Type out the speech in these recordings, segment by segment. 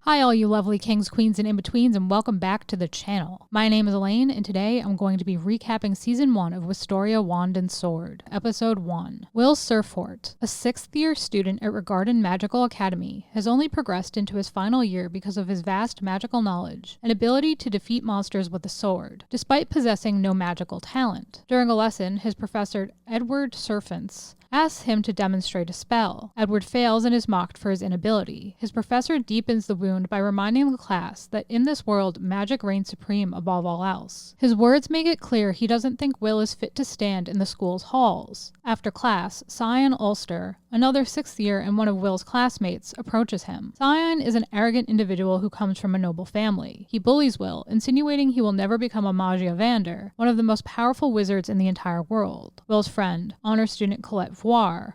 Hi all you lovely kings, queens, and in-betweens, and welcome back to the channel. My name is Elaine, and today I'm going to be recapping Season 1 of Wistoria Wand and Sword, Episode 1. Will Serfort, a 6th year student at Regarded Magical Academy, has only progressed into his final year because of his vast magical knowledge and ability to defeat monsters with a sword, despite possessing no magical talent. During a lesson, his professor, Edward Serfort, asks him to demonstrate a spell. Edward fails and is mocked for his inability. His professor deepens the wound by reminding the class that in this world, magic reigns supreme above all else. His words make it clear he doesn't think Will is fit to stand in the school's halls. After class, Scion Ulster, another 6th year and one of Will's classmates, approaches him. Scion is an arrogant individual who comes from a noble family. He bullies Will, insinuating he will never become a magicless, one of the most powerful wizards in the entire world. Will's friend, honor student Colette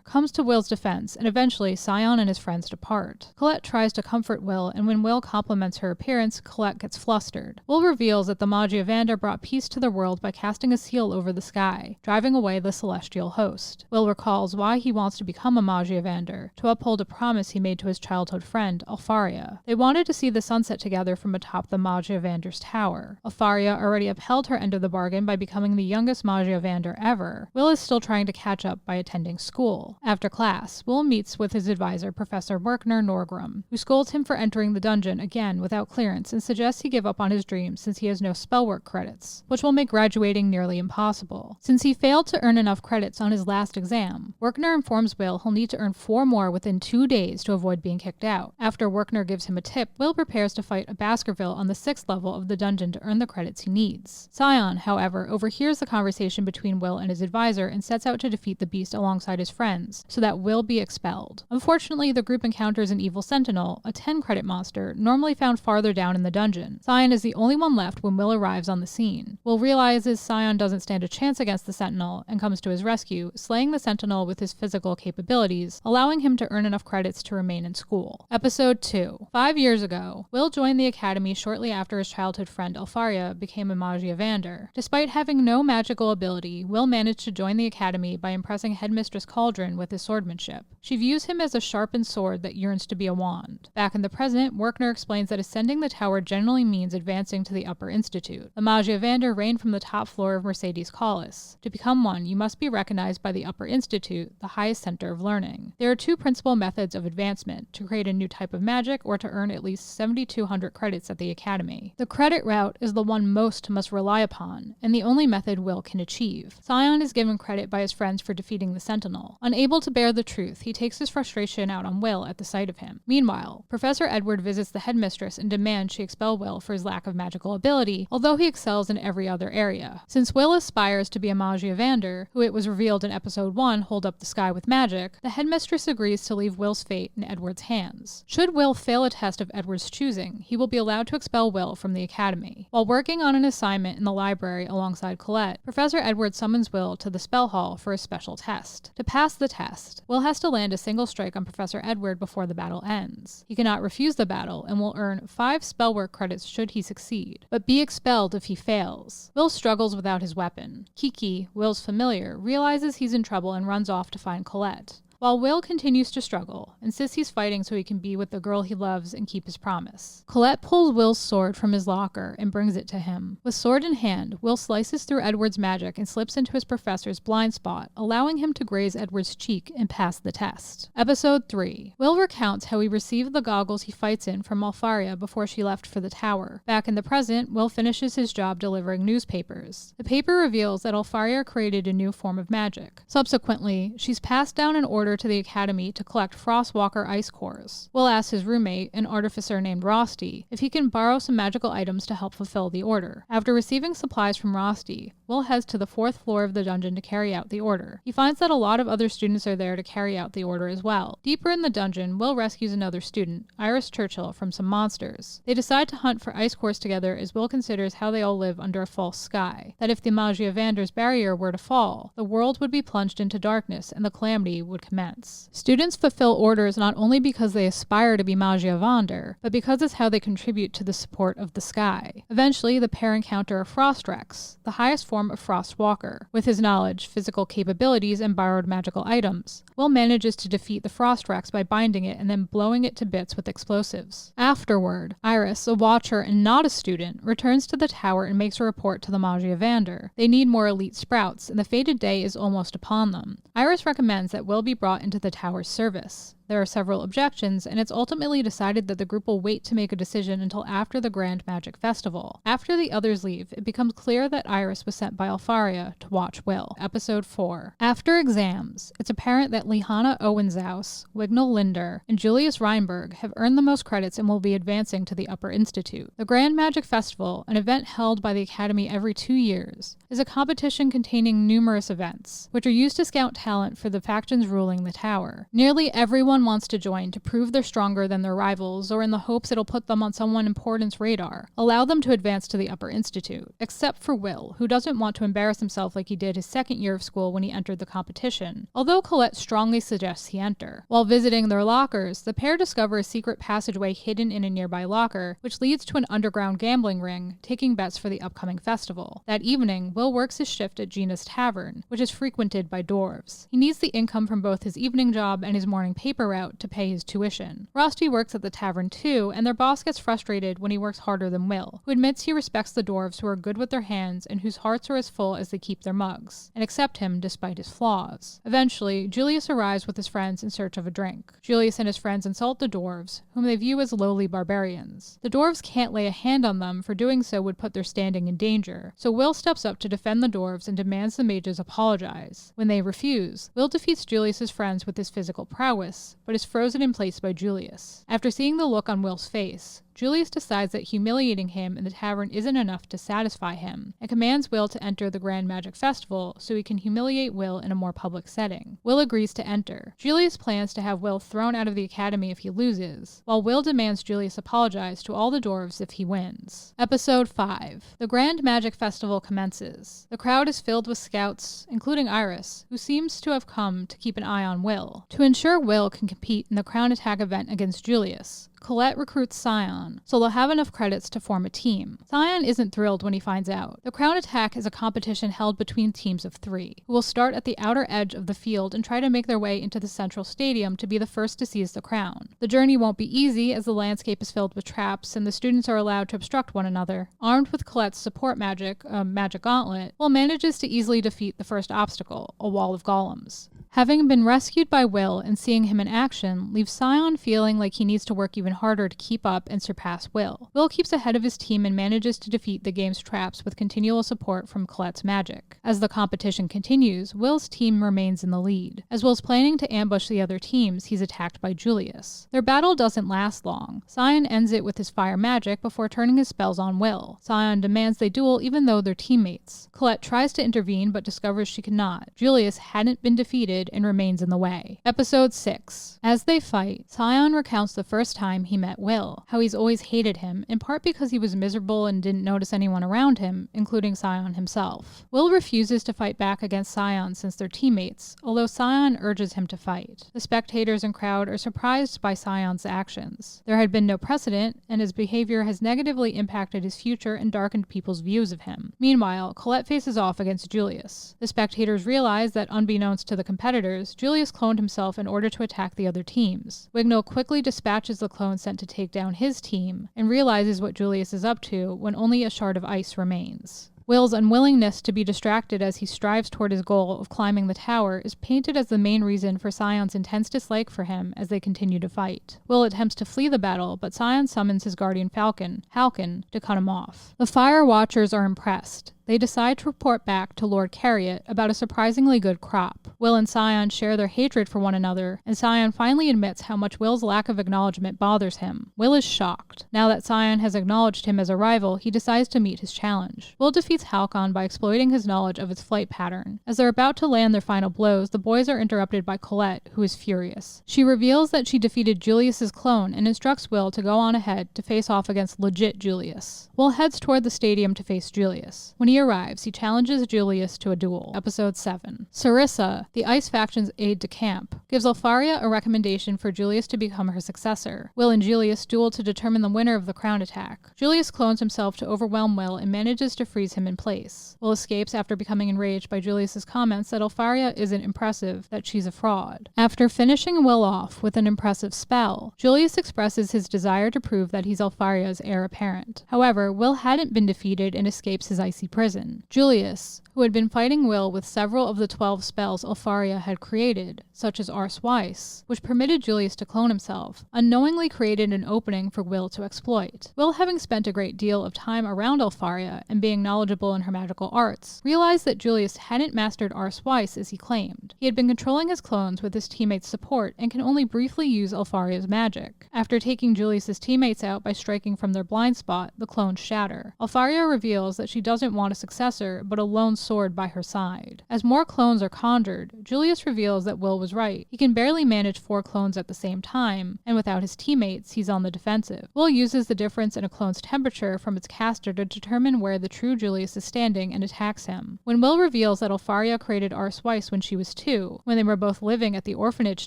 comes to Will's defense, and eventually Scion and his friends depart. Colette tries to comfort Will, and when Will compliments her appearance, Colette gets flustered. Will reveals that the magicless brought peace to the world by casting a seal over the sky, driving away the celestial host. Will recalls why he wants to become a magicless, to uphold a promise he made to his childhood friend, Alfaria. They wanted to see the sunset together from atop the magicless tower. Alfaria already upheld her end of the bargain by becoming the youngest magicless ever. Will is still trying to catch up by attending school. After class, Will meets with his advisor, Professor Werkner Norgrim, who scolds him for entering the dungeon again without clearance and suggests he give up on his dream since he has no spellwork credits, which will make graduating nearly impossible. Since he failed to earn enough credits on his last exam, Werkner informs Will he'll need to earn 4 more within 2 days to avoid being kicked out. After Werkner gives him a tip, Will prepares to fight a Baskerville on the 6th level of the dungeon to earn the credits he needs. Scion, however, overhears the conversation between Will and his advisor and sets out to defeat the beast alongside his friends, so that Will be expelled. Unfortunately, the group encounters an evil sentinel, a 10-credit monster, normally found farther down in the dungeon. Scion is the only one left when Will arrives on the scene. Will realizes Scion doesn't stand a chance against the sentinel and comes to his rescue, slaying the sentinel with his physical capabilities, allowing him to earn enough credits to remain in school. Episode 2. 5 years ago, Will joined the academy shortly after his childhood friend Alfaria became a magicless. Despite having no magical ability, Will managed to join the academy by impressing Headmistress Cauldron with his swordmanship. She views him as a sharpened sword that yearns to be a wand. Back in the present, Werkner explains that ascending the tower generally means advancing to the Upper Institute. The magicless reign from the top floor of Mercedes Collis. To become one, you must be recognized by the Upper Institute, the highest center of learning. There are 2 principal methods of advancement: to create a new type of magic or to earn at least 7,200 credits at the academy. The credit route is the one most must rely upon, and the only method Will can achieve. Scion is given credit by his friends for defeating the sentinel. Unable to bear the truth, he takes his frustration out on Will at the sight of him. Meanwhile, Professor Edward visits the headmistress and demands she expel Will for his lack of magical ability, although he excels in every other area. Since Will aspires to be a magicless, who it was revealed in Episode 1 hold up the sky with magic, the headmistress agrees to leave Will's fate in Edward's hands. Should Will fail a test of Edward's choosing, he will be allowed to expel Will from the academy. While working on an assignment in the library alongside Colette, Professor Edward summons Will to the spell hall for a special test. To pass the test, Will has to land a single strike on Professor Edward before the battle ends. He cannot refuse the battle and will earn 5 spellwork credits should he succeed, but be expelled if he fails. Will struggles without his weapon. Kiki, Will's familiar, realizes he's in trouble and runs off to find Colette. While Will continues to struggle, insists he's fighting so he can be with the girl he loves and keep his promise. Colette pulls Will's sword from his locker and brings it to him. With sword in hand, Will slices through Edward's magic and slips into his professor's blind spot, allowing him to graze Edward's cheek and pass the test. Episode 3. Will recounts how he received the goggles he fights in from Alfaria before she left for the tower. Back in the present, Will finishes his job delivering newspapers. The paper reveals that Alfaria created a new form of magic. Subsequently, she's passed down an order to the academy to collect Frostwalker ice cores. Will asks his roommate, an artificer named Rosty, if he can borrow some magical items to help fulfill the order. After receiving supplies from Rosty, Will heads to the 4th floor of the dungeon to carry out the order. He finds that a lot of other students are there to carry out the order as well. Deeper in the dungeon, Will rescues another student, Iris Churchill, from some monsters. They decide to hunt for ice cores together as Will considers how they all live under a false sky. That if the magicless barrier were to fall, the world would be plunged into darkness and the calamity would commence. commence. Students fulfill orders not only because they aspire to be Magiavander, but because it's how they contribute to the support of the sky. Eventually, the pair encounter a Frostrex, the highest form of Frostwalker. With his knowledge, physical capabilities, and borrowed magical items, Will manages to defeat the Frostrex by binding it and then blowing it to bits with explosives. Afterward, Iris, a watcher and not a student, returns to the tower and makes a report to the Magiavander. They need more elite sprouts, and the fated day is almost upon them. Iris recommends that Will be brought into the tower's service. There are several objections, and it's ultimately decided that the group will wait to make a decision until after the Grand Magic Festival. After the others leave, it becomes clear that Iris was sent by Alfaria to watch Will. Episode 4. After exams, it's apparent that Lihanna Owenzaus, Wignall Linder, and Julius Reinberg have earned the most credits and will be advancing to the Upper Institute. The Grand Magic Festival, an event held by the Academy every 2 years, is a competition containing numerous events, which are used to scout talent for the factions ruling the tower. Nearly everyone wants to join to prove they're stronger than their rivals, or in the hopes it'll put them on someone important's radar, allow them to advance to the Upper Institute. Except for Will, who doesn't want to embarrass himself like he did his second year of school when he entered the competition, although Colette strongly suggests he enter. While visiting their lockers, the pair discover a secret passageway hidden in a nearby locker, which leads to an underground gambling ring, taking bets for the upcoming festival. That evening, Will works his shift at Gina's Tavern, which is frequented by dwarves. He needs the income from both his evening job and his morning paper route to pay his tuition. Rusty works at the tavern too, and their boss gets frustrated when he works harder than Will, who admits he respects the dwarves who are good with their hands and whose hearts are as full as they keep their mugs, and accept him despite his flaws. Eventually, Julius arrives with his friends in search of a drink. Julius and his friends insult the dwarves, whom they view as lowly barbarians. The dwarves can't lay a hand on them, for doing so would put their standing in danger, so Will steps up to defend the dwarves and demands the mages apologize. When they refuse, Will defeats Julius's friends with his physical prowess, but is frozen in place by Julius. After seeing the look on Will's face, Julius decides that humiliating him in the tavern isn't enough to satisfy him, and commands Will to enter the Grand Magic Festival so he can humiliate Will in a more public setting. Will agrees to enter. Julius plans to have Will thrown out of the academy if he loses, while Will demands Julius apologize to all the dwarves if he wins. Episode 5. The Grand Magic Festival commences. The crowd is filled with scouts, including Iris, who seems to have come to keep an eye on Will. To ensure Will can compete in the Crown Attack event against Julius, Colette recruits Scion, so they'll have enough credits to form a team. Scion isn't thrilled when he finds out. The Crown Attack is a competition held between teams of 3, who will start at the outer edge of the field and try to make their way into the central stadium to be the first to seize the crown. The journey won't be easy, as the landscape is filled with traps and the students are allowed to obstruct one another. Armed with Colette's support magic, a magic gauntlet, Will manages to easily defeat the first obstacle, a wall of golems. Having been rescued by Will and seeing him in action leaves Scion feeling like he needs to work even harder to keep up and surpass Will. Will keeps ahead of his team and manages to defeat the game's traps with continual support from Colette's magic. As the competition continues, Will's team remains in the lead. As Will's planning to ambush the other teams, he's attacked by Julius. Their battle doesn't last long. Scion ends it with his fire magic before turning his spells on Will. Scion demands they duel even though they're teammates. Colette tries to intervene but discovers she cannot. Julius hadn't been defeated and remains in the way. Episode 6. As they fight, Scion recounts the first time he met Will, how he's always hated him, in part because he was miserable and didn't notice anyone around him, including Scion himself. Will refuses to fight back against Scion since they're teammates, although Scion urges him to fight. The spectators and crowd are surprised by Scion's actions. There had been no precedent, and his behavior has negatively impacted his future and darkened people's views of him. Meanwhile, Colette faces off against Julius. The spectators realize that unbeknownst to the competitors, Julius cloned himself in order to attack the other teams. Wignall quickly dispatches the clone sent to take down his team, and realizes what Julius is up to when only a shard of ice remains. Will's unwillingness to be distracted as he strives toward his goal of climbing the tower is painted as the main reason for Scion's intense dislike for him as they continue to fight. Will attempts to flee the battle, but Scion summons his guardian falcon, Halcon, to cut him off. The Fire Watchers are impressed. They decide to report back to Lord Carriot about a surprisingly good crop. Will and Scion share their hatred for one another, and Scion finally admits how much Will's lack of acknowledgement bothers him. Will is shocked. Now that Scion has acknowledged him as a rival, he decides to meet his challenge. Will defeats Halcon by exploiting his knowledge of its flight pattern. As they're about to land their final blows, the boys are interrupted by Colette, who is furious. She reveals that she defeated Julius's clone and instructs Will to go on ahead to face off against legit Julius. Will heads toward the stadium to face Julius. When he arrives, he challenges Julius to a duel. Episode 7. Sarissa, the Ice faction's aide-de-camp, gives Alfaria a recommendation for Julius to become her successor. Will and Julius duel to determine the winner of the crown attack. Julius clones himself to overwhelm Will and manages to freeze him in place. Will escapes after becoming enraged by Julius's comments that Alfaria isn't impressive, that she's a fraud. After finishing Will off with an impressive spell, Julius expresses his desire to prove that he's Alfaria's heir apparent. However, Will hadn't been defeated and escapes his icy prison. Julius, who had been fighting Will with several of the 12 spells Alfaria had created, such as Ars Weiss, which permitted Julius to clone himself, unknowingly created an opening for Will to exploit. Will, having spent a great deal of time around Alfaria and being knowledgeable in her magical arts, realized that Julius hadn't mastered Ars Weiss as he claimed. He had been controlling his clones with his teammates' support and can only briefly use Alfaria's magic. After taking Julius's teammates out by striking from their blind spot, the clones shatter. Alfaria reveals that she doesn't want a successor, but a lone sword by her side. As more clones are conjured, Julius reveals that Will was right. He can barely manage 4 clones at the same time, and without his teammates, he's on the defensive. Will uses the difference in a clone's temperature from its caster to determine where the true Julius is standing and attacks him. When Will reveals that Alfaria created Ars Weiss when she was 2, when they were both living at the orphanage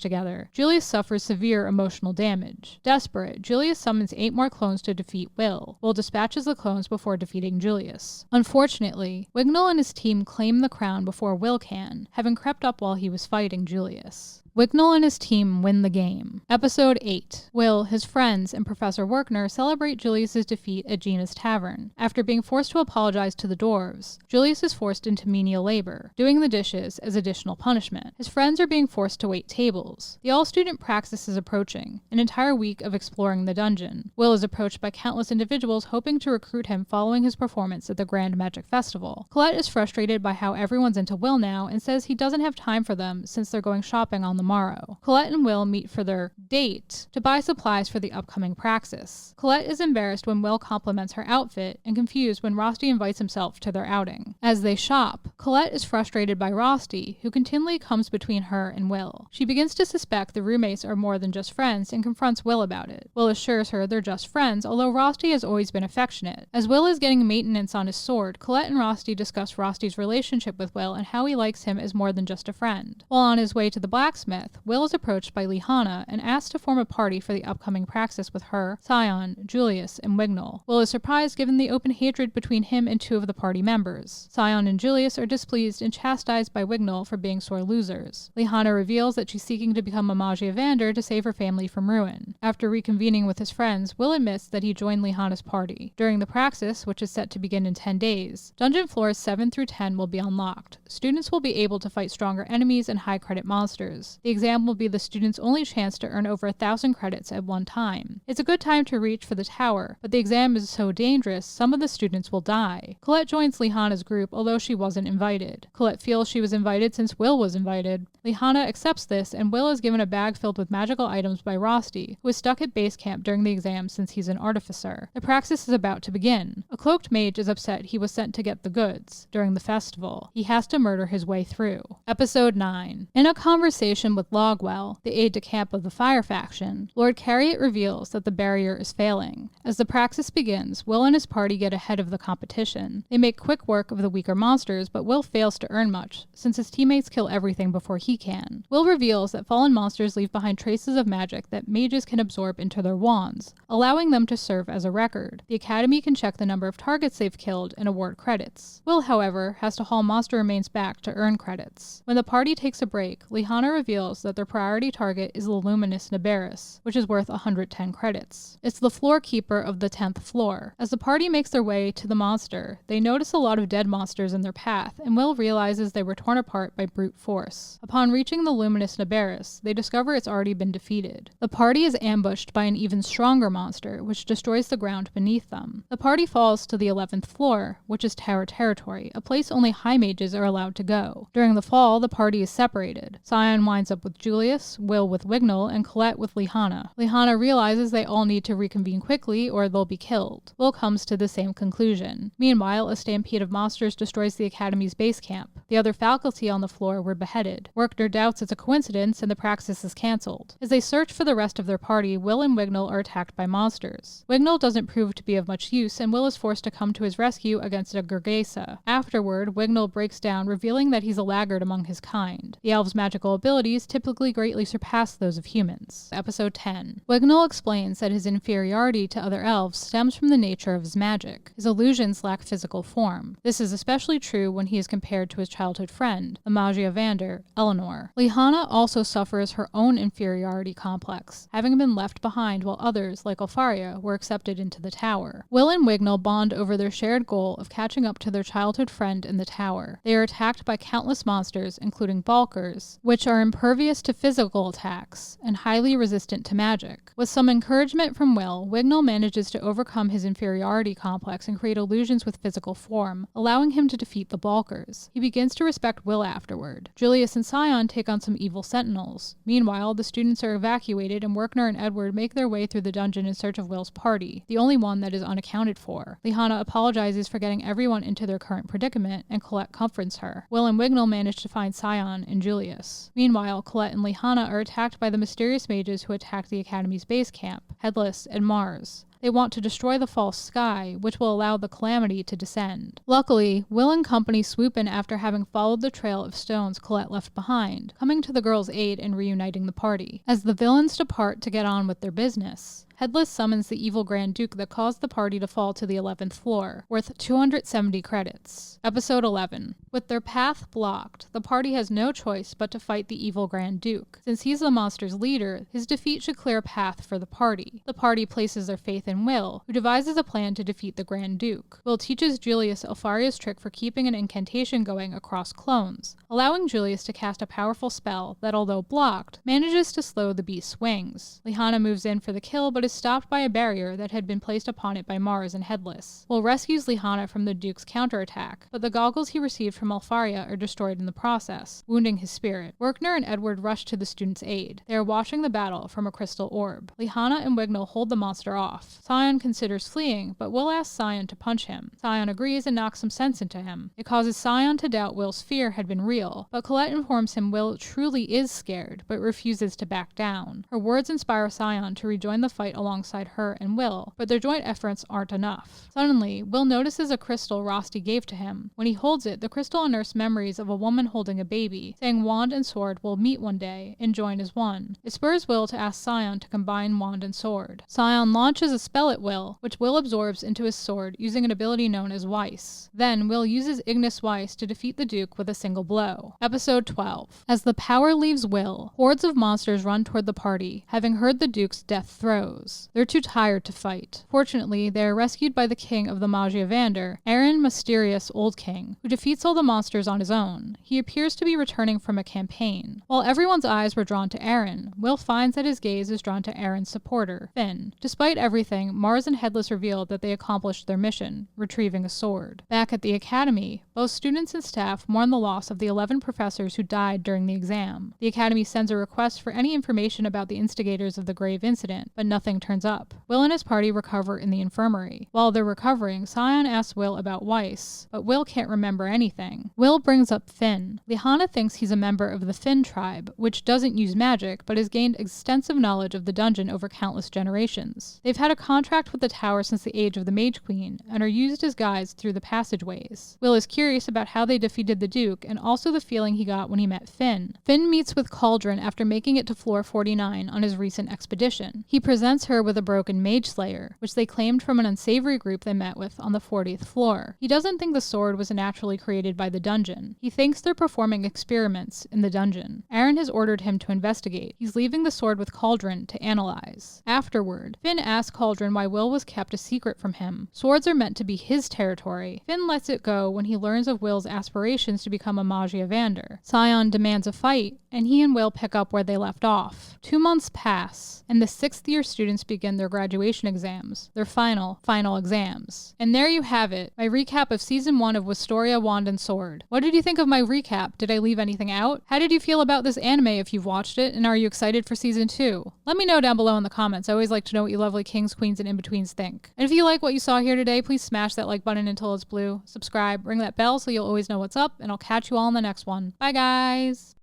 together, Julius suffers severe emotional damage. Desperate, Julius summons 8 more clones to defeat Will. Will dispatches the clones before defeating Julius. Unfortunately, Wignall and his team claim the crown before Will can, having crept up while he was fighting Julius. Wignall and his team win the game. Episode 8. Will, his friends, and Professor Werkner celebrate Julius's defeat at Gina's tavern. After being forced to apologize to the dwarves, Julius is forced into menial labor, doing the dishes as additional punishment. His friends are being forced to wait tables. The all-student praxis is approaching, an entire week of exploring the dungeon. Will is approached by countless individuals hoping to recruit him following his performance at the Grand Magic Festival. Colette is frustrated by how everyone's into Will now and says he doesn't have time for them since they're going shopping on the morrow. Colette and Will meet for their date to buy supplies for the upcoming praxis. Colette is embarrassed when Will compliments her outfit and confused when Rosti invites himself to their outing. As they shop, Colette is frustrated by Rosti, who continually comes between her and Will. She begins to suspect the roommates are more than just friends and confronts Will about it. Will assures her they're just friends, although Rosti has always been affectionate. As Will is getting maintenance on his sword, Colette and Rosti discuss Rosti's relationship with Will and how he likes him as more than just a friend. While on his way to the blacksmith, Will is approached by Lihana and asked to form a party for the upcoming praxis with her, Scion, Julius, and Wignall. Will is surprised given the open hatred between him and 2 of the party members. Scion and Julius are displeased and chastised by Wignall for being sore losers. Lihana reveals that she's seeking to become a Magia Vander to save her family from ruin. After reconvening with his friends, Will admits that he joined Lihana's party. During the praxis, which is set to begin in 10 days, dungeon floors 7 through 10 will be unlocked. Students will be able to fight stronger enemies and high-credit monsters. The exam will be the student's only chance to earn over 1,000 credits at one time. It's a good time to reach for the tower, but the exam is so dangerous, some of the students will die. Colette joins Lihana's group, although she wasn't invited. Colette feels she was invited since Will was invited. Lihana accepts this, and Will is given a bag filled with magical items by Rosti, who is stuck at base camp during the exam since he's an artificer. The praxis is about to begin. A cloaked mage is upset he was sent to get the goods during the festival. He has to murder his way through. Episode 9. In a conversation with Logwell, the aide-de-camp of the Fire faction, Lord Carriot reveals that the barrier is failing. As the praxis begins, Will and his party get ahead of the competition. They make quick work of the weaker monsters, but Will fails to earn much, since his teammates kill everything before he can. Will reveals that fallen monsters leave behind traces of magic that mages can absorb into their wands, allowing them to serve as a record. The Academy can check the number of targets they've killed and award credits. Will, however, has to haul monster remains back to earn credits. When the party takes a break, Lihana reveals that their priority target is the Luminous Nabaris, which is worth 110 credits. It's the floor keeper of the 10th floor. As the party makes their way to the monster, they notice a lot of dead monsters in their path, and Will realizes they were torn apart by brute force. Upon reaching the Luminous Nabaris, they discover it's already been defeated. The party is ambushed by an even stronger monster, which destroys the ground beneath them. The party falls to the 11th floor, which is Tower Territory, a place only high mages are allowed to go. During the fall, the party is separated. Scion winds up up with Julius, Will with Wignall, and Colette with Lyanna. Lyanna realizes they all need to reconvene quickly or they'll be killed. Will comes to the same conclusion. Meanwhile, a stampede of monsters destroys the Academy's base camp. The other faculty on the floor were beheaded. Werkner doubts it's a coincidence and the praxis is cancelled. As they search for the rest of their party, Will and Wignall are attacked by monsters. Wignall doesn't prove to be of much use, and Will is forced to come to his rescue against a Gergesa. Afterward, Wignall breaks down, revealing that he's a laggard among his kind. The elves' magical abilities typically greatly surpass those of humans. Episode 10. Wignall explains that his inferiority to other elves stems from the nature of his magic. His illusions lack physical form. This is especially true when he is compared to his childhood friend, the Magiavander, Eleanor. Lyanna also suffers her own inferiority complex, having been left behind while others, like Alfaria, were accepted into the tower. Will and Wignall bond over their shared goal of catching up to their childhood friend in the tower. They are attacked by countless monsters, including Balkers, which are impervious to physical attacks and highly resistant to magic. With some encouragement from Will, Wignall manages to overcome his inferiority complex and create illusions with physical form, allowing him to defeat the Balkers. He begins to respect Will afterward. Julius and Scion take on some evil sentinels. Meanwhile, the students are evacuated and Werkner and Edward make their way through the dungeon in search of Will's party, the only one that is unaccounted for. Lyanna apologizes for getting everyone into their current predicament, and Colette comforts her. Will and Wignall manage to find Scion and Julius. Meanwhile, Colette and Lyanna are attacked by the mysterious mages who attacked the Academy's base camp, Headless and Mars. They want to destroy the false sky, which will allow the calamity to descend. Luckily, Will and company swoop in after having followed the trail of stones Colette left behind, coming to the girls' aid and reuniting the party. As the villains depart to get on with their business, Headless summons the evil Grand Duke that caused the party to fall to the 11th floor, worth 270 credits. Episode 11. With their path blocked, the party has no choice but to fight the evil Grand Duke. Since he's the monster's leader, his defeat should clear a path for the party. The party places their faith in Will, who devises a plan to defeat the Grand Duke. Will teaches Julius Alfaria's trick for keeping an incantation going across clones, allowing Julius to cast a powerful spell that, although blocked, manages to slow the beast's wings. Lyanna moves in for the kill, but is stopped by a barrier that had been placed upon it by Mars and Headless. Will rescues Lyanna from the Duke's counterattack, but the goggles he received from Alfaria are destroyed in the process, wounding his spirit. Werkner and Edward rush to the students' aid. They are watching the battle from a crystal orb. Lyanna and Wignall hold the monster off. Scion considers fleeing, but Will asks Scion to punch him. Scion agrees and knocks some sense into him. It causes Scion to doubt Will's fear had been real, but Colette informs him Will truly is scared, but refuses to back down. Her words inspire Scion to rejoin the fight alongside her and Will, but their joint efforts aren't enough. Suddenly, Will notices a crystal Rosti gave to him. When he holds it, the crystal unearths memories of a woman holding a baby, saying wand and sword will meet one day and join as one. It spurs Will to ask Scion to combine wand and sword. Scion launches a spell at Will, which Will absorbs into his sword using an ability known as Weiss. Then, Will uses Ignis Weiss to defeat the Duke with a single blow. Episode 12. As the power leaves Will, hordes of monsters run toward the party, having heard the Duke's death throes. They're too tired to fight. Fortunately, they are rescued by the king of the Magiavander, Aaron Mysterious Old King, who defeats all the monsters on his own. He appears to be returning from a campaign. While everyone's eyes were drawn to Aaron, Will finds that his gaze is drawn to Aaron's supporter, Finn. Despite everything, Mars and Headless reveal that they accomplished their mission, retrieving a sword. Back at the academy, both students and staff mourn the loss of the 11 professors who died during the exam. The academy sends a request for any information about the instigators of the grave incident, but nothing turns up. Will and his party recover in the infirmary. While they're recovering, Scion asks Will about Weiss, but Will can't remember anything. Will brings up Finn. Lyanna thinks he's a member of the Finn tribe, which doesn't use magic, but has gained extensive knowledge of the dungeon over countless generations. They've had a contract with the tower since the age of the Mage Queen, and are used as guides through the passageways. Will is curious about how they defeated the Duke, and also the feeling he got when he met Finn. Finn meets with Cauldron after making it to floor 49 on his recent expedition. He presents her with a broken Mage Slayer, which they claimed from an unsavory group they met with on the 40th floor. He doesn't think the sword was naturally created by the dungeon. He thinks they're performing experiments in the dungeon. Aaron has ordered him to investigate. He's leaving the sword with Cauldron to analyze. Afterward, Finn asks Cauldron why Will was kept a secret from him. Swords are meant to be his territory. Finn lets it go when he learns of Will's aspirations to become a Magiavander. Scion demands a fight, and he and Will pick up where they left off. 2 months pass, and the 6th year students students begin their graduation exams, their final exams. And there you have it, my recap of Season 1 of Wistoria, Wand and Sword. What did you think of my recap? Did I leave anything out? How did you feel about this anime if you've watched it, and are you excited for Season 2? Let me know down below in the comments. I always like to know what you lovely kings, queens, and in-betweens think. And if you like what you saw here today, please smash that like button until it's blue, subscribe, ring that bell so you'll always know what's up, and I'll catch you all in the next one. Bye guys!